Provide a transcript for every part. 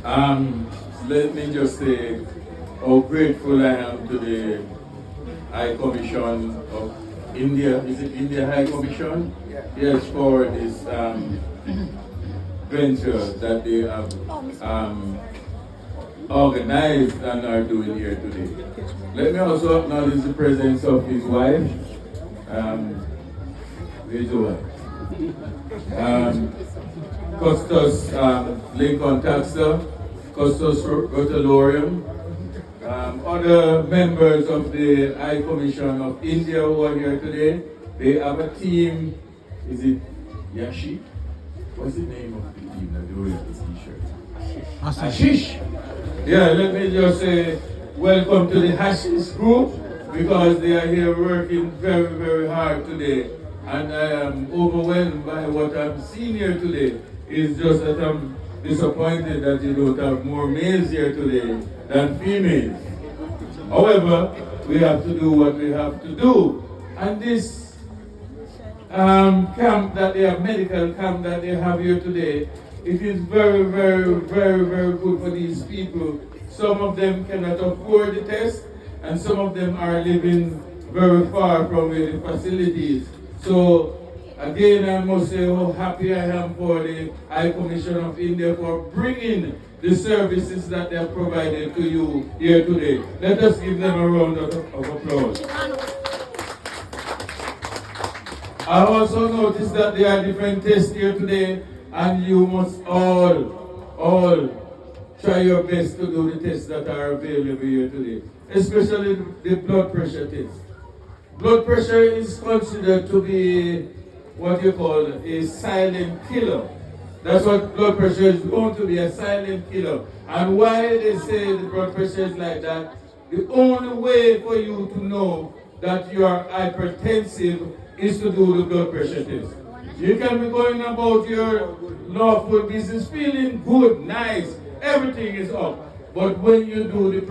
Um, Let me just say how grateful I am to the High Commission of India. Is it India High Commission? Yes, for this venture that they have um, organized and are doing here today. Let me also acknowledge the presence of his wife, where's your wife? Custos Lincoln Taxa, Custos Rotolorium, other members of the High Commission of India who are here today. They have a team, is it Yashi? What's the name of the team that they wear the t-shirt? Hashish. Yeah, let me just say welcome to the Hashish group because they are here working very, very hard today. And I am overwhelmed by what I'm seeing here today. It's just that I'm disappointed that you don't have more males here today than females. However, we have to do what we have to do. And this camp that they have, medical camp that they have here today, it is very, very, very, very good for these people. Some of them cannot afford the test, and some of them are living very far from where the facilities. So, again, I must say how happy I am for the High Commission of India for bringing the services that they have provided to you here today. Let us give them a round of applause. I also noticed that there are different tests here today, and you must all try your best to do the tests that are available here today, especially the blood pressure test. Blood pressure is considered to be what you call a silent killer. That's what blood pressure is going to be, a silent killer. And why they say the blood pressure is like that, the only way for you to know that you are hypertensive is to do the blood pressure test. You can be going about your lawful business, feeling good, nice, everything is up. But when you do the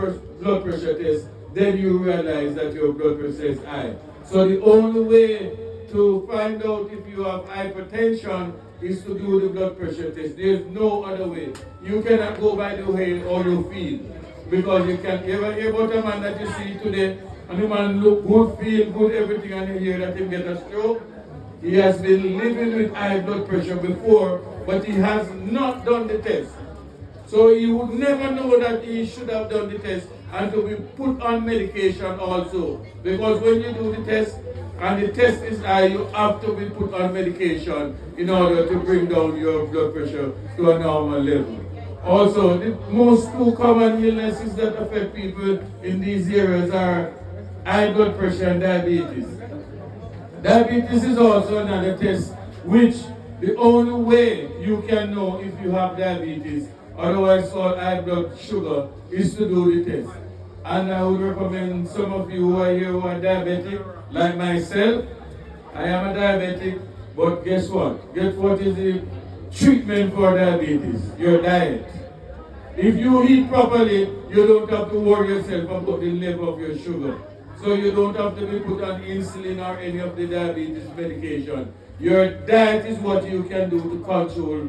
blood pressure test, then you realize that your blood pressure is high. So the only way to find out if you have hypertension is to do the blood pressure test. There's no other way. You cannot go by the way how you feel. Because you can ever hear about a man that you see today, and the man look good, feel good, everything, and you hear that him get a stroke. He has been living with high blood pressure before, but he has not done the test. So he would never know that he should have done the test and to be put on medication also. Because when you do the test and the test is high, you have to be put on medication in order to bring down your blood pressure to a normal level. Also, the most two common illnesses that affect people in these areas are high blood pressure and diabetes. Diabetes is also another test which the only way you can know if you have diabetes, otherwise called high blood sugar, is to do the test. And I would recommend some of you who are here who are diabetic, like myself. I am a diabetic, but guess what? Guess what is the treatment for diabetes? Your diet. If you eat properly, you don't have to worry yourself about the level of your sugar. So you don't have to be put on insulin or any of the diabetes medication. Your diet is what you can do to control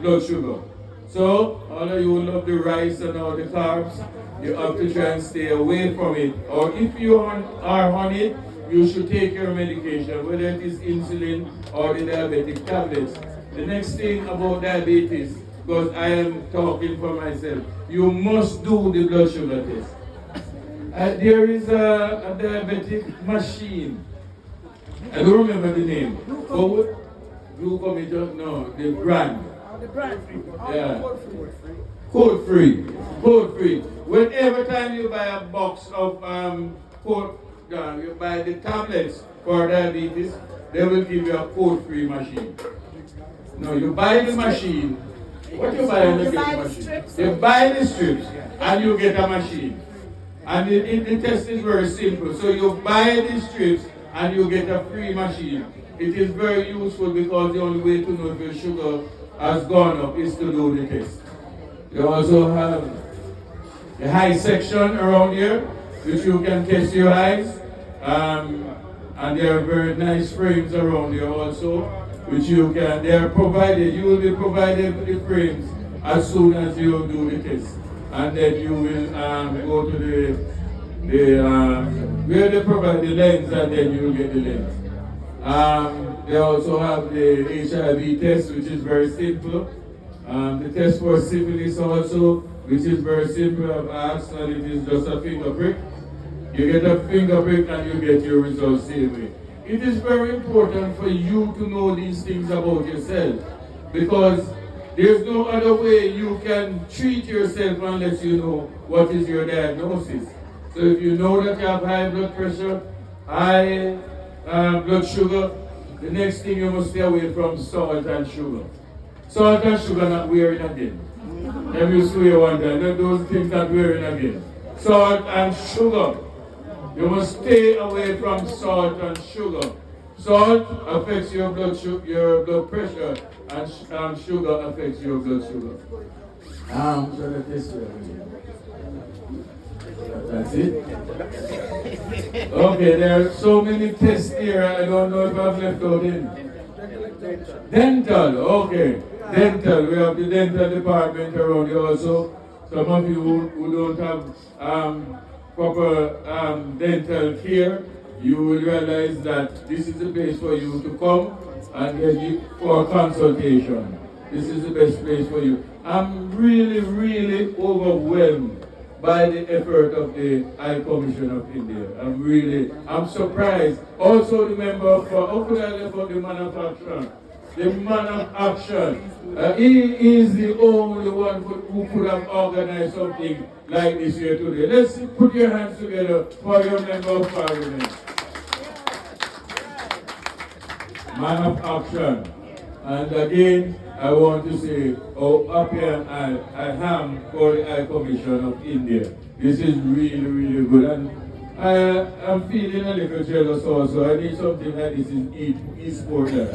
blood sugar. So, all of you who love the rice and all the carbs, you have to try and stay away from it. Or if you are on it, you should take your medication, whether it is insulin or the diabetic tablets. The next thing about diabetes, because I am talking for myself, you must do the blood sugar test. There is a diabetic machine. I don't remember the name. Glucometer? No, the brand. The brand. Yeah. Code free. Code free. Whenever time you buy a box of you buy the tablets for diabetes, they will give you a code free machine. No, you buy the machine. What you buy on the machine? You buy the strips and you get a machine. And the test is very simple. So you buy the strips and you get a free machine. It is very useful because the only way to know if your sugar has gone up is to do the test. You also have a high section around here, which you can test your eyes. And there are very nice frames around here also, which they are provided, you will be provided with the frames as soon as you do the test. And then you will go to the where they provide the lens, and then you will get the lens. They also have the HIV test, which is very simple. The test for syphilis also, which is very simple. I've asked, and it is just a finger prick. You get a finger prick and you get your results same way. It is very important for you to know these things about yourself, because there's no other way you can treat yourself unless you know what is your diagnosis. So if you know that you have high blood pressure, high blood sugar, the next thing you must stay away from salt and sugar. Salt and sugar not wearing again. Let me swear one time, those things not wearing again. Salt and sugar. You must stay away from salt and sugar. Salt affects your blood pressure, and sugar affects your blood sugar. So let this way. That's it. Okay, there are so many tests here. I don't know if I've left out any. Dental, okay. Dental, we have the dental department around here also. Some of you who don't have proper dental care, you will realize that this is the place for you to come and get you for consultation. This is the best place for you. I'm really, really overwhelmed by the effort of the High Commission of India. I'm surprised. Also remember, how could I left out the man of action? The man of action. He is the only one who could have organized something like this here today. Let's put your hands together for your member of parliament. Man of action. And again, I want to say how happy I am for the High Commission of India. This is really, really good. And I'm feeling a little jealous also. I need something like this in East Portland.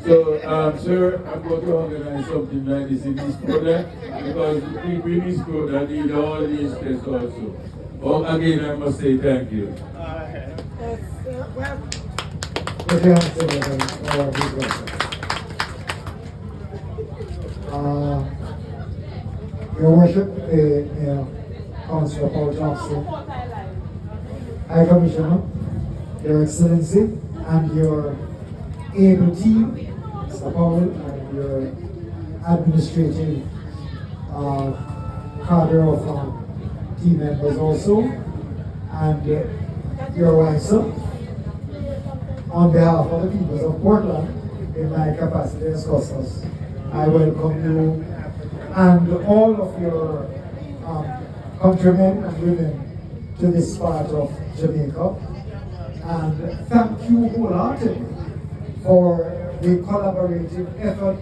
So, sir, I'm going to organize something like this in East Portland, because people in East Portland need all these tests also. Oh, again, I must say thank you. Your Worship, Councillor Paul Johnson, High Commissioner, Your Excellency, and your able team, Mr. Powell, and your administrative cadre of team members also, and your wife, sir. On behalf of the people of Portland, in my capacity as Costas, I welcome you and all of your countrymen and women to this part of Jamaica. And thank you wholeheartedly for the collaborative effort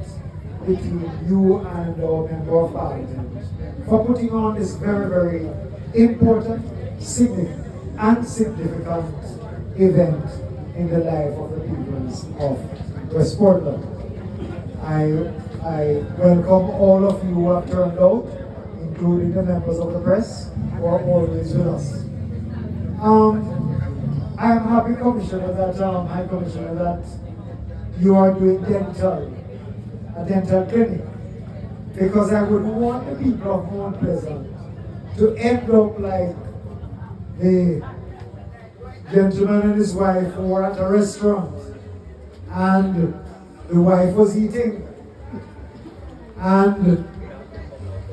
between you and our Member of Parliament for putting on this very, very important, significant event in the life of the peoples of West Portland. I welcome all of you who have turned out, including the members of the press who are always with us. I am happy, Commissioner, that High Commissioner, that you are doing a dental clinic, because I would want the people of Mount Pleasant to end up like the gentleman and his wife who were at a restaurant, and the wife was eating, and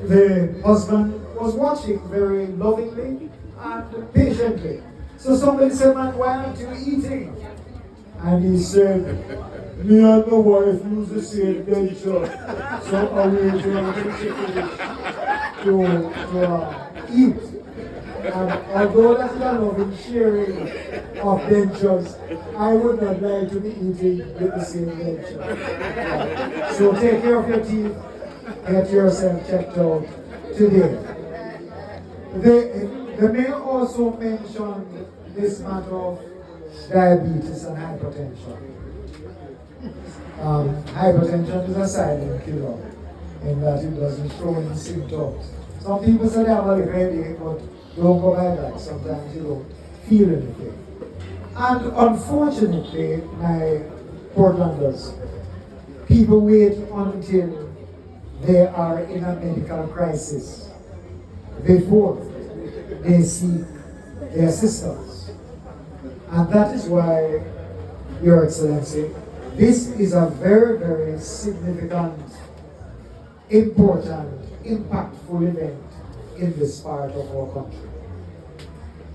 the husband was watching very lovingly and patiently. So somebody said, "Man, why aren't you eating?" And he said, "Me and my wife use the same denture, so I will to eat." And although that's a loving sharing of dentures, I would not like to be eating with the same denture. So take care of your teeth, get yourself checked out today. The mayor also mentioned this matter of diabetes and hypertension. Hypertension is a silent killer in that it doesn't show any symptoms. Some people say they have a headache, but don't go by that. Sometimes you don't feel anything. And unfortunately, my Portlanders, people wait until they are in a medical crisis before they seek the assistance. And that is why, Your Excellency, this is a very, very significant, important, impactful event in this part of our country.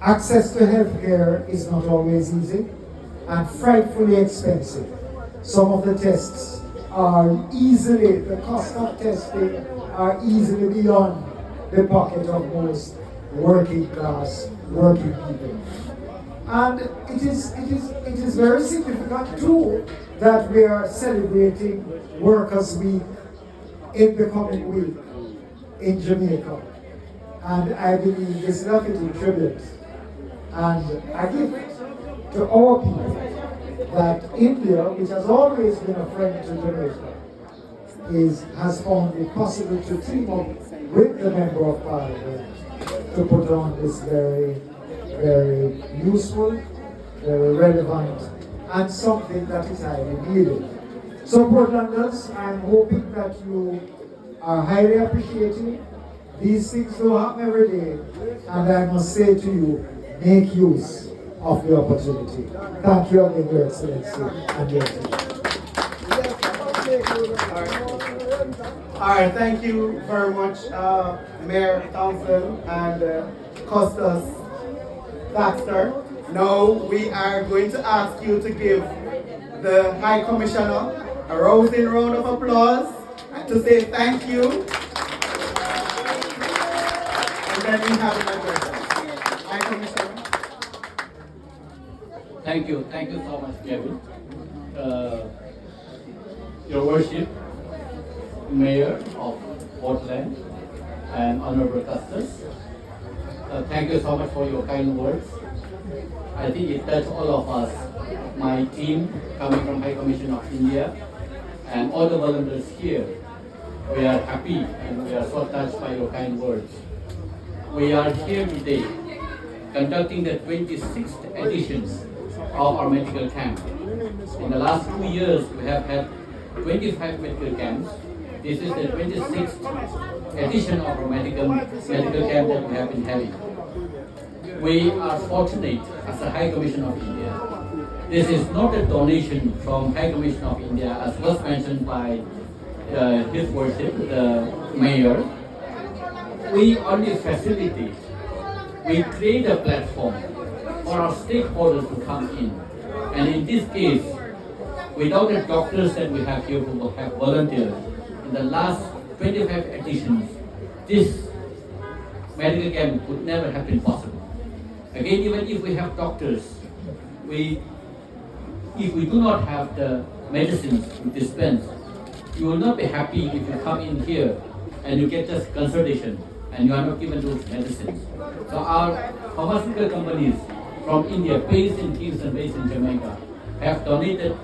Access to healthcare is not always easy and frightfully expensive. Some of the tests are easily, the cost of testing are easily beyond the pocket of most working class, working people. And it is very significant too that we are celebrating Workers' Week in the coming week in Jamaica. And I believe this is a fitting tribute and a gift to our people that India, which has always been a friend to Jamaica, has found it possible to team up with the Member of Parliament to put on this very, very useful, very relevant, and something that is highly needed. So, Portlanders, I'm hoping that you are highly appreciating. These things don't happen every day, and I must say to you, make use of the opportunity. Thank you again, Your Excellency, and your team. All right, thank you very much, Mayor Thompson and Costas Baxter. Now we are going to ask you to give the High Commissioner a rousing round of applause and to say thank you. And then we have an address. High Commissioner. Thank you so much, Kevin. Your Worship, Mayor of Portland and Honorable Custos, thank you so much for your kind words. I think it touched all of us, my team coming from High Commission of India and all the volunteers here. We are happy and we are so touched by your kind words. We are here today conducting the 26th editions of our medical camp. In the last 2 years, we have had 25 medical camps. This is the 26th edition of our medical camp that we have been having. We are fortunate as the High Commission of India. This is not a donation from High Commission of India, as was mentioned by His Worship, the Mayor. We only facilitate, we create a platform for our stakeholders to come in. And in this case, without the doctors that we have here who have volunteered, in the last 25 editions, this medical camp would never have been possible. Again, even if we have doctors, if we do not have the medicines to dispense, you will not be happy if you come in here and you get just consultation and you are not given those medicines. So our pharmaceutical companies from India, based in Kingston, based in Jamaica, have donated,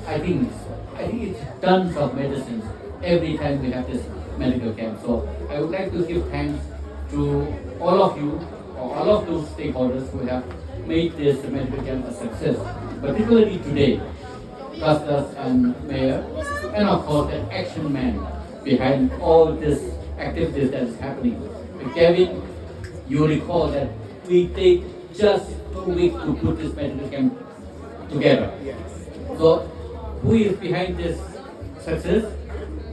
I think it's tons of medicines every time we have this medical camp. So I would like to give thanks to all of you, or all of those stakeholders who have made this medical camp a success, particularly today, Custos and Mayor, and of course the action man behind all this activities that is happening. Kevin, you recall that we take just 2 weeks to put this medical camp together. So who is behind this success?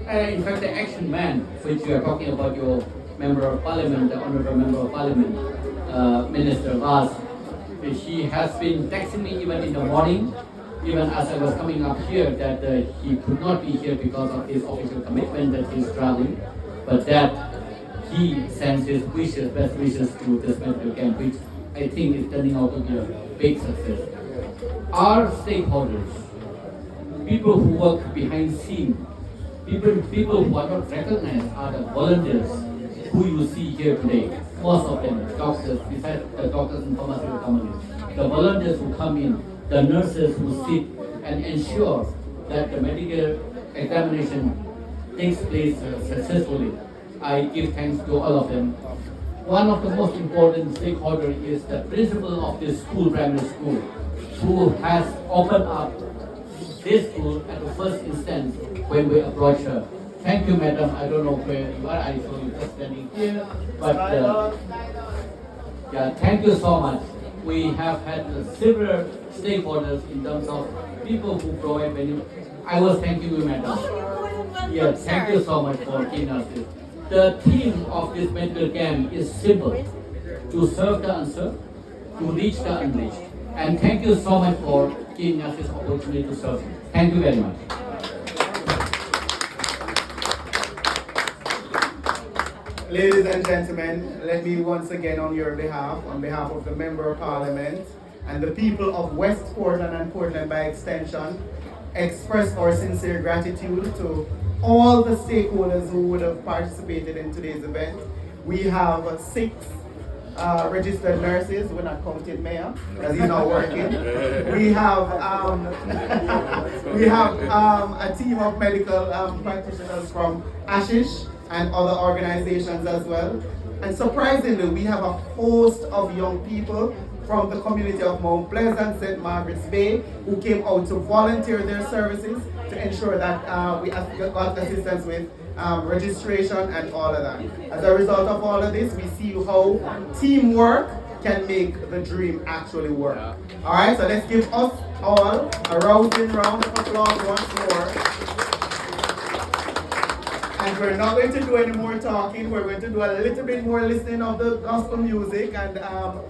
In fact, the action man, which you are talking about, your Member of Parliament, the Honourable Member of Parliament, Minister Vaz, she has been texting me even in the morning, even as I was coming up here, that he could not be here because of his official commitment that he's traveling, but that he sends his wishes, best wishes to this medical camp, which I think is turning out to be a big success. Our stakeholders, people who work behind scenes, people who are not recognized are the volunteers who you see here today. Most of them, doctors, besides the doctors and pharmaceutical companies, the volunteers who come in, the nurses who sit and ensure that the medical examination takes place successfully. I give thanks to all of them. One of the most important stakeholders is the principal of this school, primary school, who has opened up this school at the first instance when we approached her. Thank you, madam. I don't know where you are. I saw you just standing here. But yeah, thank you so much. We have had several stakeholders in terms of people who provide menu. I was thanking you, madam. Yes, thank you so much for giving us this. The theme of this medical camp is simple: to serve the unserved, to reach the unreached. And thank you so much for giving us this opportunity to serve. Thank you very much. Ladies and gentlemen, let me once again on your behalf, on behalf of the Member of Parliament and the people of West Portland and Portland by extension, express our sincere gratitude to all the stakeholders who would have participated in today's event. We have 6 registered nurses. We're not counting Mayor because he's not working. We have a team of medical practitioners from Ashish and other organizations as well. And surprisingly, we have a host of young people from the community of Mount Pleasant, St. Margaret's Bay, who came out to volunteer their services to ensure that we got assistance with registration and all of that. As a result of all of this, we see how teamwork can make the dream actually work. All right, so let's give us all a rousing round of applause once more. And we're not going to do any more talking. We're going to do a little bit more listening of the gospel music, and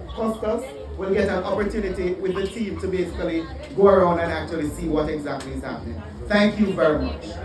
Costas will get an opportunity with the team to basically go around and actually see what exactly is happening. Thank you very much.